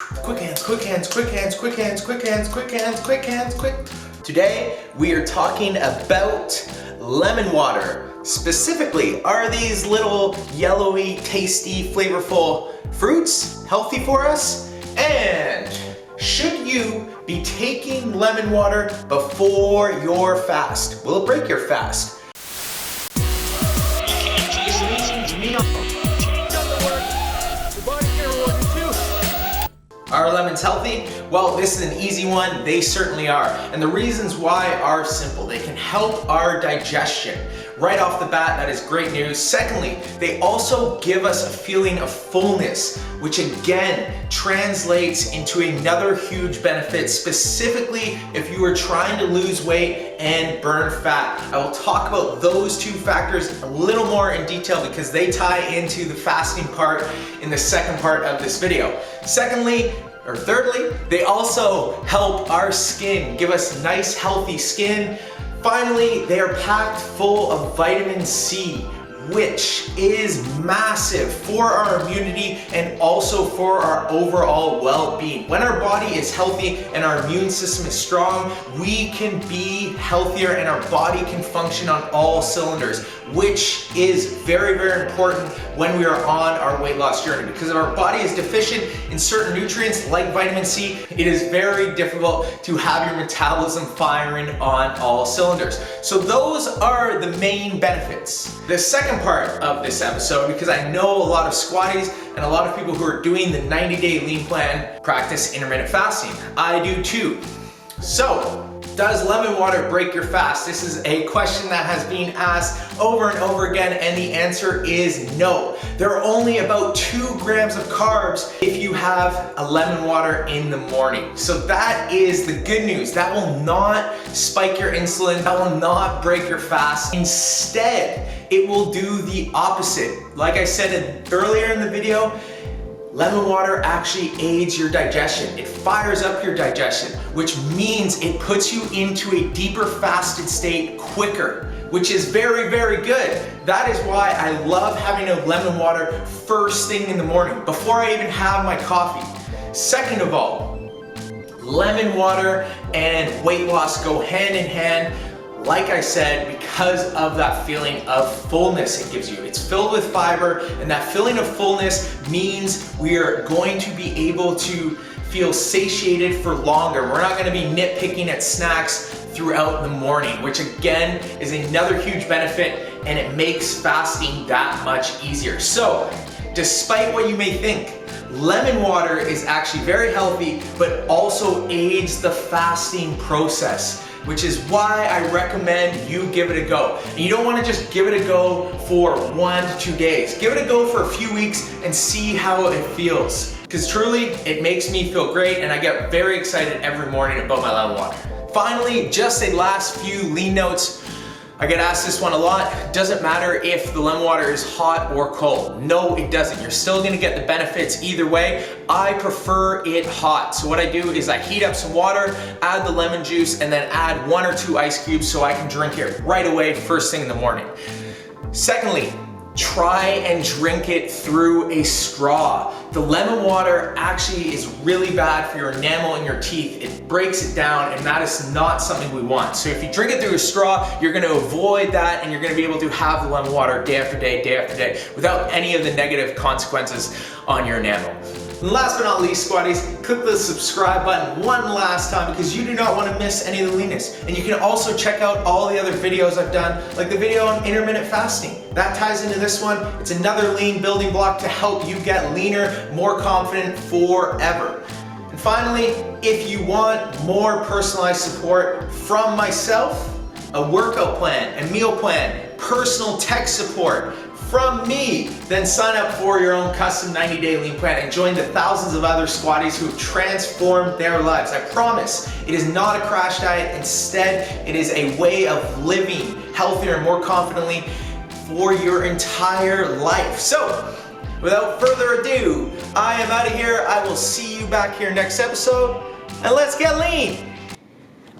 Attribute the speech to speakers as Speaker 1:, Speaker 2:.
Speaker 1: Quick hands, quick hands, quick hands, quick hands, quick hands, quick hands, quick hands, quick. Today, we are talking about lemon water. Specifically, are these little yellowy, tasty, flavorful fruits healthy for us? And should you be taking lemon water before your fast? Will it break your fast? Are lemons healthy? Well, this is an easy one. They certainly are. And the reasons why are simple. They can help our digestion. Right off the bat, that is great news. Secondly, they also give us a feeling of fullness, which again translates into another huge benefit, specifically if you are trying to lose weight and burn fat. I will talk about those two factors a little more in detail because they tie into the fasting part in the second part of this video. Thirdly, they also help our skin, give us nice healthy skin. Finally, they are packed full of vitamin C, which is massive for our immunity and also for our overall well-being. When our body is healthy and our immune system is strong, we can be healthier and our body can function on all cylinders, which is very, very important when we are on our weight loss journey. Because if our body is deficient in certain nutrients like vitamin C, it is very difficult to have your metabolism firing on all cylinders. So those are the main benefits. The second part of this episode, because I know a lot of squatties and a lot of people who are doing the 90-day lean plan practice intermittent fasting. I do too. So, does lemon water break your fast? This is a question that has been asked over and over again, and the answer is no. There are only about 2 grams of carbs if you have a lemon water in the morning. So that is the good news. That will not spike your insulin. That will not break your fast. Instead, it will do the opposite. Like I said earlier in the video, lemon water actually aids your digestion. It fires up your digestion, which means it puts you into a deeper fasted state quicker, which is very, very good. That is why I love having a lemon water first thing in the morning, before I even have my coffee. Second of all, lemon water and weight loss go hand in hand. Like I said, because of that feeling of fullness it gives you. It's filled with fiber, and that feeling of fullness means we are going to be able to feel satiated for longer. We're not gonna be nitpicking at snacks throughout the morning, which again is another huge benefit, and it makes fasting that much easier. So, despite what you may think, lemon water is actually very healthy, but also aids the fasting process, which is why I recommend you give it a go. And you don't want to just give it a go for 1 to 2 days. Give it a go for a few weeks and see how it feels. Because truly, it makes me feel great, and I get very excited every morning about my lemon water. Finally, just a last few lean notes. I get asked this one a lot. Doesn't matter if the lemon water is hot or cold. No, it doesn't. You're still gonna get the benefits either way. I prefer it hot. So what I do is I heat up some water, add the lemon juice, and then add 1 or 2 ice cubes so I can drink it right away first thing in the morning. Secondly, try and drink it through a straw. The lemon water actually is really bad for your enamel and your teeth. It breaks it down, and that is not something we want. So if you drink it through a straw, you're gonna avoid that, and you're gonna be able to have the lemon water day after day, day after day, without any of the negative consequences on your enamel. And last but not least, squatties, click the subscribe button one last time because you do not want to miss any of the leanness. And you can also check out all the other videos I've done, like the video on intermittent fasting. That ties into this one. It's another lean building block to help you get leaner, more confident forever. And finally, if you want more personalized support from myself, a workout plan, a meal plan, personal tech support from me, then sign up for your own custom 90-day lean plan and join the thousands of other squatties who have transformed their lives. I promise, it is not a crash diet. Instead, it is a way of living healthier and more confidently for your entire life. So, without further ado, I am out of here. I will see you back here next episode, and let's get lean.